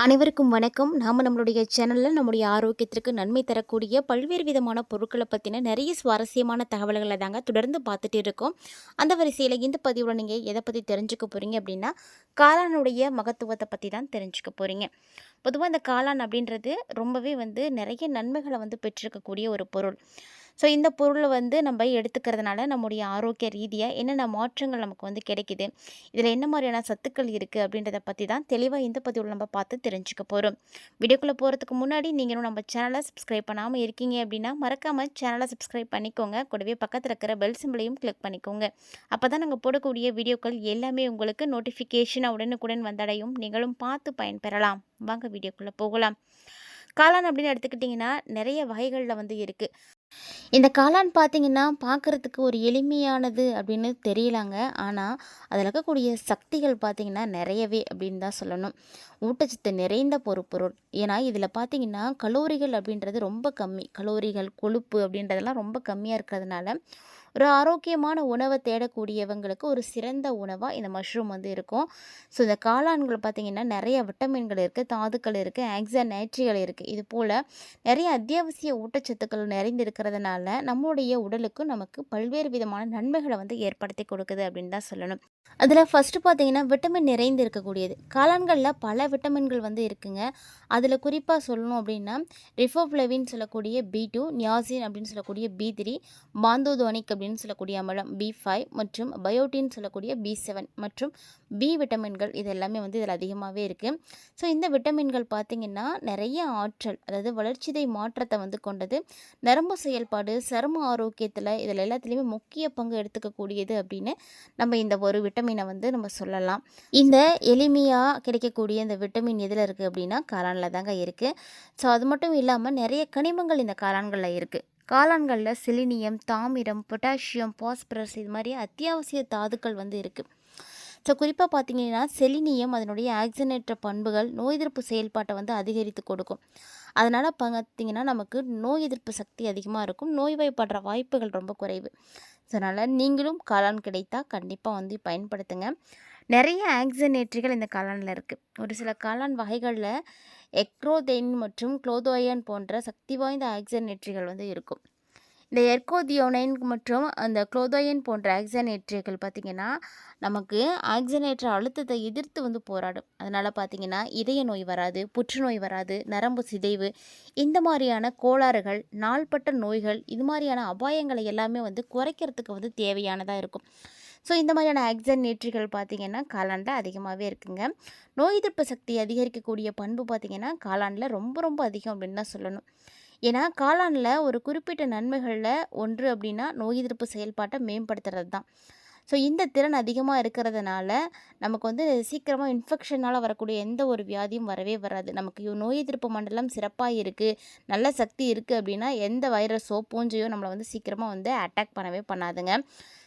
அனைவருக்கும் வணக்கம். நம்மளுடைய சேனலில் நம்முடைய ஆரோக்கியத்திற்கு நன்மை தரக்கூடிய பல்வேறு விதமான பொருட்களை பற்றின நிறைய சுவாரஸ்யமான தகவல்களை தாங்க தொடர்ந்து பார்த்துட்டு இருக்கோம். அந்த வரிசையில் இந்த பதிவில் நீங்கள் எதை பற்றி தெரிஞ்சுக்க போகிறீங்க அப்படின்னா, காளானுடைய மகத்துவத்தை பற்றி தான் தெரிஞ்சுக்க போகிறீங்க. பொதுவாக இந்த காளான் அப்படின்றது ரொம்பவே நிறைய நன்மைகளை பெற்றிருக்கக்கூடிய ஒரு பொருள். ஸோ இந்த பொருளை நம்ம எடுத்துக்கிறதுனால நம்முடைய ஆரோக்கிய ரீதியாக என்னென்ன மாற்றங்கள் நமக்கு கிடைக்குது, இதில் என்ன மாதிரியான சத்துக்கள் இருக்குது அப்படின்றத பற்றி தான் தெளிவாக இந்த பதிவில் நம்ம பார்த்து தெரிஞ்சுக்க போகிறோம். வீடியோக்குள்ளே போகிறதுக்கு முன்னாடி நீங்களும் நம்ம சேனலை சப்ஸ்கிரைப் பண்ணாமல் இருக்கீங்க அப்படின்னா மறக்காமல் சேனலை சப்ஸ்கிரைப் பண்ணிக்கோங்க. கூடவே பக்கத்தில் இருக்கிற பெல் சிம்பிளையும் கிளிக் பண்ணிக்கோங்க. அப்போ தான் நாங்கள் போடக்கூடிய வீடியோக்கள் எல்லாமே உங்களுக்கு நோட்டிஃபிகேஷனாக உடனுக்குடன் வந்தடையும். நீங்களும் பார்த்து பயன்பெறலாம். வாங்க வீடியோக்குள்ளே போகலாம். காளான் அப்படின்னு எடுத்துக்கிட்டிங்கன்னா நிறைய வகைகளில் இருக்குது. இந்த காளான் பார்த்திங்கன்னா பார்க்குறதுக்கு ஒரு எளிமையானது அப்படின்னு தெரியலாங்க. ஆனால் அதில் இருக்கக்கூடிய சக்திகள் பார்த்திங்கன்னா நிறையவே அப்படின்னு தான் சொல்லணும். ஊட்டச்சத்து நிறைந்த பொருள். ஏன்னா இதில் பார்த்திங்கன்னா கலோரிகள் அப்படின்றது ரொம்ப கம்மி. கலோரிகள், கொழுப்பு அப்படின்றதெல்லாம் ரொம்ப கம்மியாக இருக்கிறதுனால ஒரு ஆரோக்கியமான உணவை தேடக்கூடியவங்களுக்கு ஒரு சிறந்த உணவாக இந்த மஷ்ரூம் இருக்கும். ஸோ இந்த காளான்கள் பார்த்திங்கன்னா நிறைய விட்டமின்கள் இருக்குது, தாதுக்கள் இருக்குது, ஆக்சாநைட்ரிகள் இருக்குது. இது போல் நிறைய அத்தியாவசிய ஊட்டச்சத்துக்கள் நிறைந்திருக்கிறதுனால நம்முடைய உடலுக்கு நமக்கு பல்வேறு விதமான நன்மைகளை ஏற்படுத்தி கொடுக்குது அப்படின்னு தான் சொல்லணும். அதில் ஃபஸ்ட்டு பார்த்திங்கன்னா விட்டமின் நிறைந்து இருக்கக்கூடியது. காளான்களில் பல விட்டமின்கள் இருக்குங்க. அதில் குறிப்பாக சொல்லணும் அப்படின்னா ரிஃபோஃப்ளவின் சொல்லக்கூடிய B2, நியாசின் அப்படின்னு சொல்லக்கூடிய B3, பாந்தோதோனிக் அப்படின்னு சொல்லக்கூடிய அமிலம் B5 மற்றும் பயோட்டின் சொல்லக்கூடிய B7 மற்றும் பி விட்டமின்கள் இது எல்லாமே இதில் அதிகமாகவே இருக்குது. ஸோ இந்த விட்டமின்கள் பார்த்திங்கன்னா நிறைய ஆற்றல், அதாவது வளர்ச்சிதை மாற்றத்தை கொண்டது. நரம்பு செயல்பாடு, சரும ஆரோக்கியத்தில் இதில் எல்லாத்துலேயுமே முக்கிய பங்கு எடுத்துக்கக்கூடியது அப்படின்னு நம்ம இந்த ஒரு விட்டமினை நம்ம சொல்லலாம். இந்த எளிமையாக கிடைக்கக்கூடிய இந்த விட்டமின் எதில் இருக்குது அப்படின்னா காளானில் தாங்க இருக்குது. ஸோ அது மட்டும் இல்லாமல் நிறைய கனிமங்கள் இந்த காளான்களில் இருக்குது. காளான்களில் செலினியம், தாமிரம், பொட்டாசியம், பாஸ்பரஸ் இது மாதிரி அத்தியாவசிய தாதுக்கள் இருக்குது. ஸோ குறிப்பாக பார்த்தீங்கன்னா செலினியம் அதனுடைய ஆக்சிஜனேற்ற பண்புகள் நோய் எதிர்ப்பு செயல்பாட்டை அதிகரித்து கொடுக்கும். அதனால் பார்த்திங்கன்னா நமக்கு நோய் எதிர்ப்பு சக்தி அதிகமாக இருக்கும். நோய்வாய்ப்படுற வாய்ப்புகள் ரொம்ப குறைவு. ஸோ அதனால் நீங்களும் காளான் கிடைத்தா கண்டிப்பாக பயன்படுத்துங்க. நிறைய ஆக்சிஜனேற்றிகள் இந்த காளானில் இருக்குது. ஒரு சில காளான் வகைகளில் எக்ரோதெயின் மற்றும் குளோதோயன் போன்ற சக்தி வாய்ந்த ஆக்சிஜனேற்றிகள் இருக்கும். இந்த எர்கோதியோனைன் மற்றும் அந்த குளோதோயன் போன்ற ஆக்சிஜனேற்றிகள் பார்த்திங்கன்னா நமக்கு ஆக்சிஜனேற்ற அழுத்தத்தை எதிர்த்து போராடும். அதனால் பார்த்திங்கன்னா இதய நோய் வராது, புற்றுநோய் வராது, நரம்பு சிதைவு இந்த மாதிரியான கோளாறுகள், நாள்பட்ட நோய்கள் இது மாதிரியான அபாயங்களை எல்லாமே குறைக்கிறதுக்கு தேவையானதாக இருக்கும். ஸோ இந்த மாதிரியான ஆக்சிஜனேற்றிகள் பார்த்திங்கன்னா காளானில் அதிகமாகவே இருக்குங்க. நோய் எதிர்ப்பு சக்தி அதிகரிக்கக்கூடிய பண்பு பார்த்திங்கன்னா காளானில் ரொம்ப ரொம்ப அதிகம் அப்படின்னு தான் சொல்லணும். ஏன்னா காளானில் ஒரு குறிப்பிட்ட நன்மைகளில் ஒன்று அப்படின்னா நோய் எதிர்ப்பு செயல்பாட்டை மேம்படுத்துறது தான். ஸோ இந்த திறன் அதிகமாக இருக்கிறதுனால நமக்கு சீக்கிரமாக இன்ஃபெக்ஷனால் வரக்கூடிய எந்த ஒரு வியாதியும் வரவே வராது. நமக்கு நோய் எதிர்ப்பு மண்டலம் சிறப்பாக இருக்குது, நல்ல சக்தி இருக்குது அப்படின்னா எந்த வைரஸோ பூஞ்சையோ நம்மளை சீக்கிரமாக அட்டாக் பண்ணவே பண்ணாதுங்க.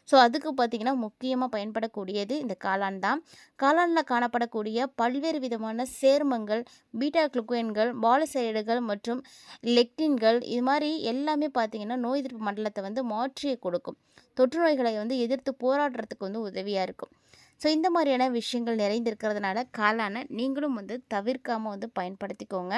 ஸோ அதுக்கு பார்த்திங்கன்னா முக்கியமாக பயன்படக்கூடியது இந்த காளான் தான். காளானில் காணப்படக்கூடிய பல்வேறு விதமான சேர்மங்கள், பீட்டா குளுக்கோன்கள், பாலிசைடுகள் மற்றும் லெக்டின்கள் இது மாதிரி எல்லாமே பார்த்திங்கன்னா நோய் எதிர்ப்பு மண்டலத்தை மாற்றி கொடுக்கும். தொற்று நோய்களை எதிர்த்து போராடுறதுக்கு உதவியாக இருக்கும். ஸோ இந்த மாதிரியான விஷயங்கள் நிறைந்திருக்கிறதுனால காளானை நீங்களும் தவிர்க்காமல் பயன்படுத்திக்கோங்க.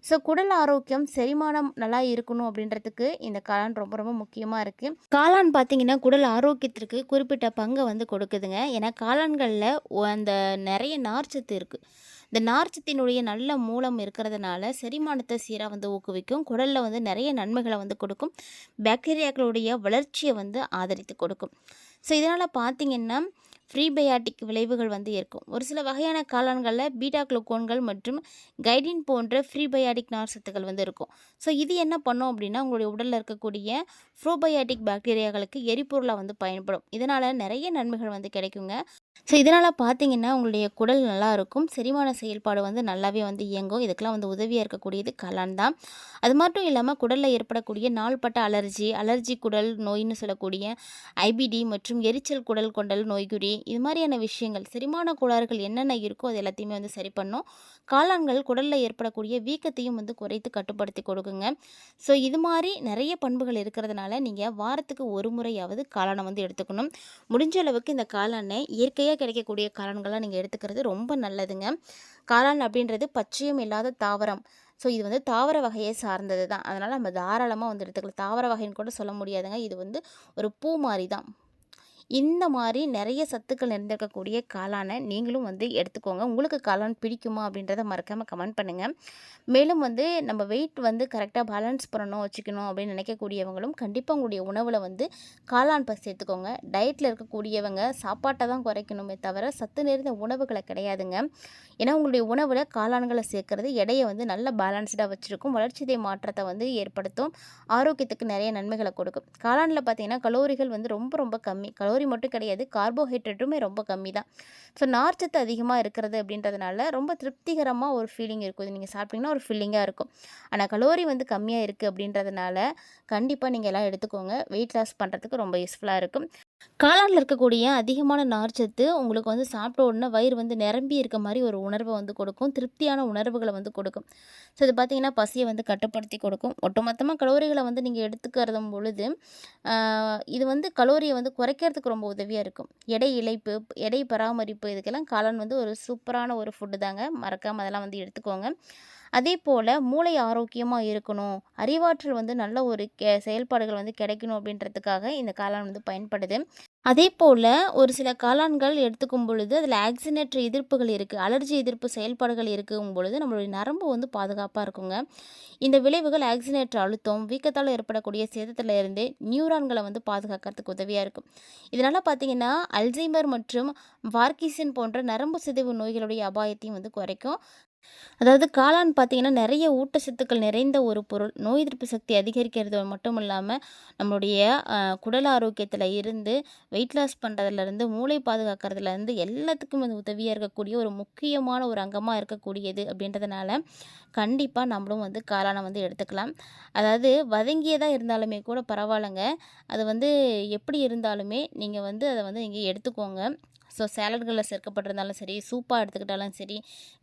ஸோ குடல் ஆரோக்கியம், செரிமானம் நல்லா இருக்கணும் அப்படின்றதுக்கு இந்த காளான் ரொம்ப ரொம்ப முக்கியமாக இருக்குது. காளான் பார்த்திங்கன்னா குடல் ஆரோக்கியத்திற்கு குறிப்பிட்ட பங்கை கொடுக்குதுங்க. ஏன்னா காளான்களில் அந்த நிறைய நார்ச்சத்து இருக்குது. இந்த நார்ச்சத்தினுடைய நல்ல மூலம் இருக்கிறதுனால செரிமானத்தை சீராக ஊக்குவிக்கும். குடலில் நிறைய நன்மைகளை கொடுக்கும். பாக்டீரியாக்களுடைய வளர்ச்சியை ஆதரித்து கொடுக்கும். ஸோ இதனால் பார்த்திங்கன்னா ஃப்ரீபயாட்டிக் விளைவுகள் இருக்கும். ஒரு சில வகையான காளான்களில் பீட்டா குளுக்கோன்கள் மற்றும் கைடின் போன்ற ஃப்ரீபயாட்டிக் நார்ச்சத்துக்கள் இருக்கும். ஸோ இது என்ன பண்ணும் அப்படின்னா உங்களுடைய உடலில் இருக்கக்கூடிய ப்ரோபயாட்டிக் பாக்டீரியாக்களுக்கு எரிபொருளாக பயன்படும். இதனால் நிறைய நன்மைகள் கிடைக்குங்க. ஸோ இதனால் பார்த்திங்கன்னா உங்களுடைய குடல் நல்லா இருக்கும், செரிமான செயல்பாடு நல்லாவே இயங்கும். இதுக்கெல்லாம் உதவியாக இருக்கக்கூடியது காளான் தான். அது மட்டும் இல்லாமல் குடலில் ஏற்படக்கூடிய நாள்பட்ட அலர்ஜி குடல் நோயின்னு சொல்லக்கூடிய ஐபிடி மற்றும் எரிச்சல் குடல் கொண்டல் நோய்குறி இது மாதிரியான விஷயங்கள், செரிமான கோளாறுகள் என்னென்ன இருக்கோ அது எல்லாத்தையுமே சரி பண்ணும். காளான்கள் குடலில் ஏற்படக்கூடிய வீக்கத்தையும் குறைத்து கட்டுப்படுத்தி கொடுக்குங்க. ஸோ இது மாதிரி நிறைய பண்புகள் இருக்கிறதுனால நீங்கள் வாரத்துக்கு ஒரு முறையாவது காளானை எடுத்துக்கணும். முடிஞ்ச அளவுக்கு இந்த காளானை இயற்கையாக இயற்கையாக கிடைக்கக்கூடிய காளான்களாக நீங்கள் எடுத்துக்கிறது ரொம்ப நல்லதுங்க. காளான் அப்படின்றது பச்சையம் இல்லாத தாவரம். ஸோ இது வந்து தாவர வகையை சார்ந்தது தான். அதனால் நம்ம தாராளமாக வந்து எடுத்துக்கலாம். தாவர வகைன்னு கூட சொல்ல முடியாதுங்க. இது வந்து ஒரு பூ மாதிரி தான். இந்த மாரி நெறைய சத்துக்கள் நிறைந்திருக்கக்கூடிய காளான நீங்களும் வந்து எடுத்துக்கோங்க. உங்களுக்கு காளான் பிடிக்குமா? அப்படின்றத மறக்காம கமெண்ட் பண்ணுங்க. மேலும் வந்து நம்ம வெயிட் வந்து கரெக்ட்டா பேலன்ஸ் பண்ணணும், வச்சுக்கணும் அப்படின்னு நினைக்கக்கூடியவங்களும் கண்டிப்பா உங்களுடைய உணவுல வந்து காளான் சேர்த்துக்கோங்க. டயட்ல இருக்கக்கூடியவங்க சாப்பாட்ட தான் குறைக்கணுமே தவிர, சத்து நிறைந்த உணவுகள கிடையாதுங்க. ஏன்னா உங்களுடைய உணவுல காளான்கள சேர்க்கறது எடைய வந்து நல்ல பேலன்ஸ்டா வச்சிருக்கும். வளர்சிதை மாற்றத்த வந்து ஏற்படுத்தும். ஆரோக்கியத்துக்கு நெறைய நன்மைகள கொடுக்கும். காளான்ல பார்த்தீங்கன்னா, கலோரிகள் வந்து ரொம்ப ரொம்ப கம்மி. கலோரி மட்டும் கிடையாது, கார்போஹைட்ரேட்டுமே ரொம்ப கம்மி தான். ஸோ நார்ச்சத்து அதிகமா இருக்கிறது அப்படின்றதுனால, ரொம்ப திருப்திகரமா ஒரு ஃபீலிங் இருக்கும். இது நீங்க சாப்பிட்டீங்கன்னா ஒரு ஃபில்லிங்கா இருக்கும். ஆனா கலோரி வந்து கம்மியா இருக்கு அப்படின்றதுனால, கண்டிப்பா நீங்க எல்லாம் எடுத்துக்கோங்க. வெயிட் லாஸ் பண்றதுக்கு ரொம்ப யூஸ்ஃபுல்லா இருக்கும். காளான்ல இருக்கக்கூடிய அதிகமான நார்ச்சத்து உங்களுக்கு வந்து சாப்பிட்ட உடனே வயிறு வந்து நிரம்பி இருக்க மாரி ஒரு உணர்வ வந்து கொடுக்கும். திருப்தியான உணர்வுகள வந்து கொடுக்கும். ஸோ இது பார்த்தீங்கன்னா, பசிய வந்து கட்டுப்படுத்தி கொடுக்கும். ஒட்டுமொத்தமா கலோரிகள வந்து நீங்க எடுத்துக்கிறதும் பொழுது, ஆ இது வந்து கலோரிய வந்து குறைக்கிறதுக்கு ரொம்ப உதவியா இருக்கும். எடை இழைப்பு, எடை பராமரிப்பு இதுக்கெல்லாம் காளான் வந்து ஒரு சூப்பரான ஒரு ஃபுட்டு தாங்க. மறக்காம அதெல்லாம் வந்து எடுத்துக்கோங்க. அதேபோல மூளை ஆரோக்கியமா இருக்கணும், அறிவாற்றல் வந்து நல்ல ஒரு செயல்பாடுகள் வந்து கிடைக்கணும் அப்படின்றதுக்காக இந்த காளான் வந்து பயன்படுது. அதேபோல ஒரு சில காளான்கள் எடுத்துக்கும் பொழுது அதில் ஆக்சினேற்ற எதிர்ப்புகள் இருக்குது, அலர்ஜி எதிர்ப்பு செயல்பாடுகள் இருக்கும் பொழுது நம்மளுடைய நரம்பு வந்து பாதுகாப்பாக இருக்குங்க. இந்த விளைவுகள் ஆக்சினேற்ற அழுத்தம், வீக்கத்தால் ஏற்படக்கூடிய சேதத்துல இருந்து நியூரான்களை வந்து பாதுகாக்கிறதுக்கு உதவியாக இருக்கும். இதனால் பார்த்தீங்கன்னா அல்சைமர் மற்றும் பார்க்கின்சன் போன்ற நரம்பு சிதைவு நோய்களுடைய அபாயத்தையும் வந்து குறைக்கும். அதாவது காளான் பார்த்தீங்கன்னா, நெறைய ஊட்டச்சத்துக்கள் நிறைந்த ஒரு பொருள். நோய் எதிர்ப்பு சக்தி அதிகரிக்கிறது மட்டும் இல்லாம, நம்மளுடைய குடல் ஆரோக்கியத்தில இருந்து, வெயிட் லாஸ் பண்ணுறதுலேருந்து, மூளை பாதுகாக்கிறதுலேருந்து எல்லாத்துக்கும் வந்து உதவியா இருக்கக்கூடிய ஒரு முக்கியமான ஒரு அங்கமா இருக்கக்கூடியது அப்படின்றதுனால, கண்டிப்பா நம்மளும் வந்து காளான வந்து எடுத்துக்கலாம். அதாவது வதங்கியதா இருந்தாலுமே கூட பரவாயில்லங்க. அது வந்து எப்படி இருந்தாலுமே, நீங்க வந்து அத வந்து நீங்க எடுத்துக்கோங்க. ஸோ சேலட்களில் சேர்க்கப்பட்டிருந்தாலும் சரி, சூப்பாக எடுத்துக்கிட்டாலும் சரி,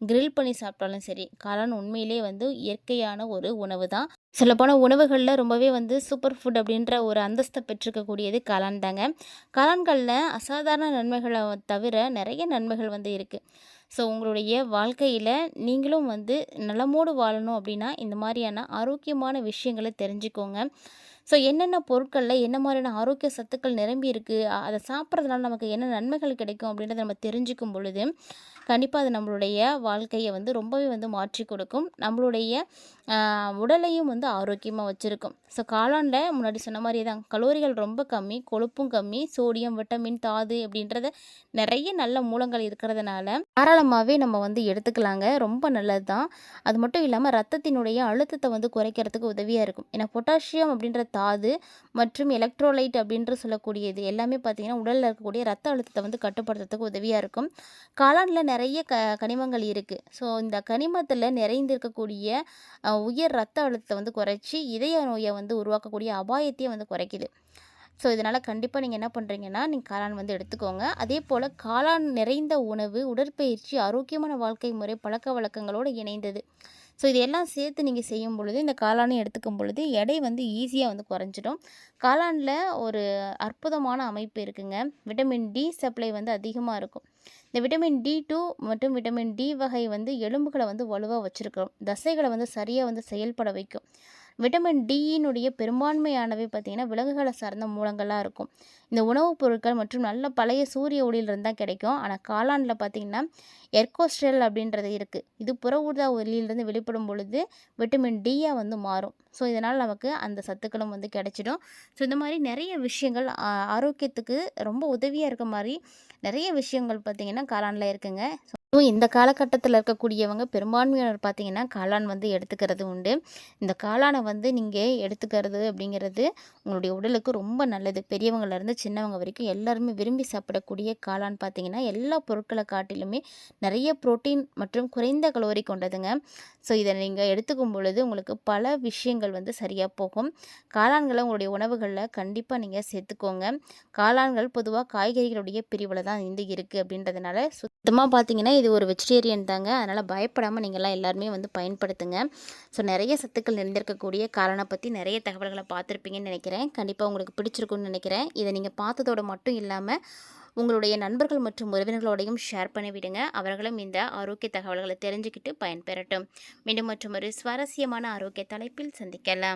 கிரில் பண்ணி சாப்பிட்டாலும் சரி, காளான் உண்மையிலே வந்து இயற்கையான ஒரு உணவு தான். சொல்லப்போனால் உணவுகளில் ரொம்பவே வந்து சூப்பர் ஃபுட் அப்படின்ற ஒரு அந்தஸ்தை பெற்றிருக்கக்கூடியது காளான் தாங்க. காளான்களில் அசாதாரண நன்மைகளை தவிர நிறைய நன்மைகள் வந்து இருக்குது. ஸோ உங்களுடைய வாழ்க்கையில் நீங்களும் வந்து நலமோடு வாழணும் அப்படின்னா இந்த மாதிரியான ஆரோக்கியமான விஷயங்களை தெரிஞ்சுக்கோங்க. ஸோ என்னென்ன பொருட்களில் என்ன மாதிரியான ஆரோக்கிய சத்துக்கள் நிரம்பி இருக்குது, அதை சாப்பிட்றதுனால நமக்கு என்ன நன்மைகள் கிடைக்கும் அப்படின்றத நம்ம தெரிஞ்சுக்கும் பொழுது கண்டிப்பாக அது நம்மளுடைய வாழ்க்கையை வந்து ரொம்பவே வந்து மாற்றி கொடுக்கும். நம்மளுடைய உடலையும் வந்து ஆரோக்கியமாக வச்சுருக்கும். ஸோ காளானில் முன்னாடி சொன்ன மாதிரியே தான் கலோரிகள் ரொம்ப கம்மி, கொழுப்பும் கம்மி, சோடியம், விட்டமின், தாது அப்படின்றத நிறைய நல்ல மூலங்கள் இருக்கிறதுனால தாராளமாகவே நம்ம வந்து எடுத்துக்கலாங்க. ரொம்ப நல்லது தான். அது மட்டும் இல்லாமல் ரத்தத்தினுடைய அழுத்தத்தை வந்து குறைக்கிறதுக்கு உதவியாக இருக்கும். ஏன்னா பொட்டாசியம் அப்படின்ற தாது மற்றும் எலக்ட்ரோலைட் அப்படின்ற சொல்லக்கூடியது எல்லாமே பார்த்திங்கன்னா உடலில் இருக்கக்கூடிய ரத்த அழுத்தத்தை வந்து கட்டுப்படுத்துறதுக்கு உதவியாக இருக்கும். காளானில் நிறைய கனிமங்கள் இருக்குது. ஸோ இந்த கனிமத்தில் நிறைந்திருக்கக்கூடிய உயர் ரத்த அழுத்தத்தை வந்து குறைச்சி இதய நோயை வந்து உருவாக்கக்கூடிய அபாயத்தையும் வந்து குறைக்குது. ஸோ இதனால் கண்டிப்பாக நீங்கள் என்ன பண்ணுறீங்கன்னா, நீங்கள் காளான் வந்து எடுத்துக்கோங்க. அதே போல் காளான் நிறைந்த உணவு, உடற்பயிற்சி, ஆரோக்கியமான வாழ்க்கை முறை, பழக்கவழக்கங்களோடு இணைந்தது. ஸோ இது எல்லாம் சேர்த்து நீங்கள் செய்யும் பொழுது, இந்த காளானை எடுத்துக்கும் பொழுது எடை வந்து ஈஸியாக வந்து குறைஞ்சிடும். காளானில் ஒரு அற்புதமான அமைப்பு இருக்குங்க. விட்டமின் டி சப்ளை வந்து அதிகமாக இருக்கும். இந்த விட்டமின் D2 மற்றும் விட்டமின் டி வகை வந்து எலும்புகளை வந்து வலுவாக வச்சுருக்கிறோம். தசைகளை வந்து சரியாக வந்து செயல்பட வைக்கும். விட்டமின் டியினுடைய பெரும்பான்மையானவை பார்த்திங்கன்னா விலங்குகளை சார்ந்த மூலங்களாக இருக்கும். இந்த உணவுப் பொருட்கள் மற்றும் நல்ல பழைய சூரிய ஒளியிலிருந்து தான் கிடைக்கும். ஆனால் காளானில் பார்த்திங்கன்னா எர்கோஸ்ட்ரெல் அப்படின்றது இருக்குது. இது புற ஊதா ஒளியிலிருந்து வெளிப்படும் பொழுது விட்டமின் டியாக வந்து மாறும். ஸோ இதனால் நமக்கு அந்த சத்துக்களும் வந்து கிடைச்சிடும். ஸோ இந்த மாதிரி நிறைய விஷயங்கள் ஆரோக்கியத்துக்கு ரொம்ப உதவியாக இருக்க மாதிரி நிறைய விஷயங்கள் பார்த்திங்கன்னா காளானில் இருக்குங்க. அதுவும் இந்த காலகட்டத்தில் இருக்கக்கூடியவங்க பெரும்பான்மையினர் பார்த்தீங்கன்னா காளான் வந்து எடுத்துக்கிறது உண்டு. இந்த காளானை வந்து நீங்கள் எடுத்துக்கிறது அப்படிங்கிறது உங்களுடைய உடலுக்கு ரொம்ப நல்லது. பெரியவங்கலேருந்து சின்னவங்க வரைக்கும் எல்லாருமே விரும்பி சாப்பிடக்கூடிய காளான் பார்த்தீங்கன்னா எல்லா பொருட்களை காட்டிலுமே நிறைய புரோட்டீன் மற்றும் குறைந்த கலோரி கொண்டதுங்க. ஸோ இதை நீங்கள் எடுத்துக்கும் பொழுது உங்களுக்கு பல விஷயங்கள் வந்து சரியாக போகும். காளான்களை உங்களுடைய உணவுகளில் கண்டிப்பாக நீங்கள் சேர்த்துக்கோங்க. காளான்கள் பொதுவாக காய்கறிகளுடைய பிரிவில் தான் இருக்குது அப்படின்றதுனால சுத்தமாக பார்த்தீங்கன்னா இது ஒரு வெஜிடேரியன் தாங்க. அதனால் பயப்படாமல் நீங்கள்லாம் எல்லாருமே வந்து பயன்படுத்துங்க. ஸோ நிறைய சத்துக்கள் நிறைந்திருக்கக்கூடிய காளானை பற்றி நிறைய தகவல்களை பார்த்துருப்பீங்கன்னு நினைக்கிறேன். கண்டிப்பாக உங்களுக்கு பிடிச்சிருக்குன்னு நினைக்கிறேன். இதை நீங்கள் பார்த்ததோடு மட்டும் இல்லாமல் உங்களுடைய நண்பர்கள் மற்றும் உறவினர்களோடையும் ஷேர் பண்ணி விடுங்க. அவர்களும் இந்த ஆரோக்கிய தகவல்களை தெரிஞ்சுக்கிட்டு பயன்பெறட்டும். மீண்டும் மற்றொரு சுவாரஸ்யமான ஆரோக்கிய தலைப்பில் சந்திக்கலாம்.